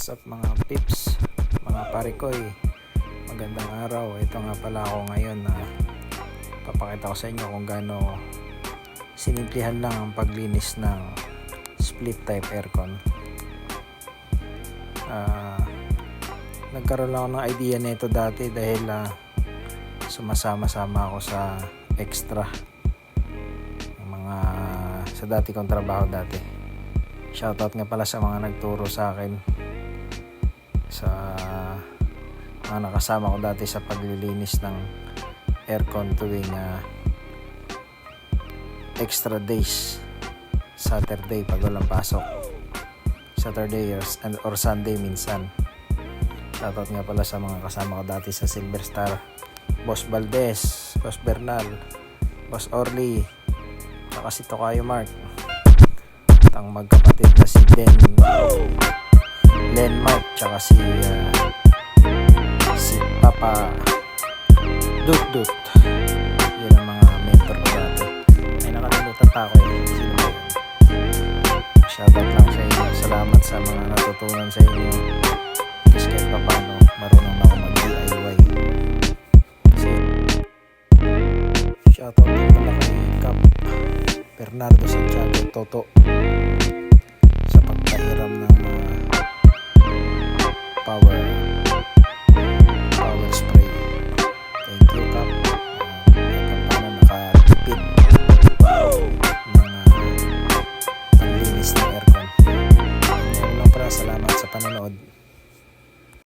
What's up mga pips, mga parikoy, magandang araw. Ito nga pala ako ngayon na papakita ko sa inyo kung gaano sinimplihan lang ang paglinis ng split type aircon. Nagkaroon lang ako ng idea nito dati dahil sumasama-sama ako sa extra mga sa dati kong trabaho dati. Shoutout nga pala sa mga nagturo sa akin, sa mga nakasama ko dati sa paglilinis ng aircon tuwing extra days, Saturday pag walang pasok, Saturday or Sunday minsan. Shoutout nga pala sa mga kasama ko dati sa Silver Star, Boss Valdez, Boss Bernal, Boss Orly, saka si Tokayo Mark, ang magkapatid na si Len Mark, tsaka si Papa Dut. Yun ang mga mentor ko dati. Ay, nakalimutan pa ako sino ba yun? Shoutout lang sa inyo. Salamat sa mga natutunan sa inyo. Kasi kahit pa paano marunong na ako mag-DIY. Shoutout lang pala kay Cap Bernardo Santiago Toto sa pagpahiram na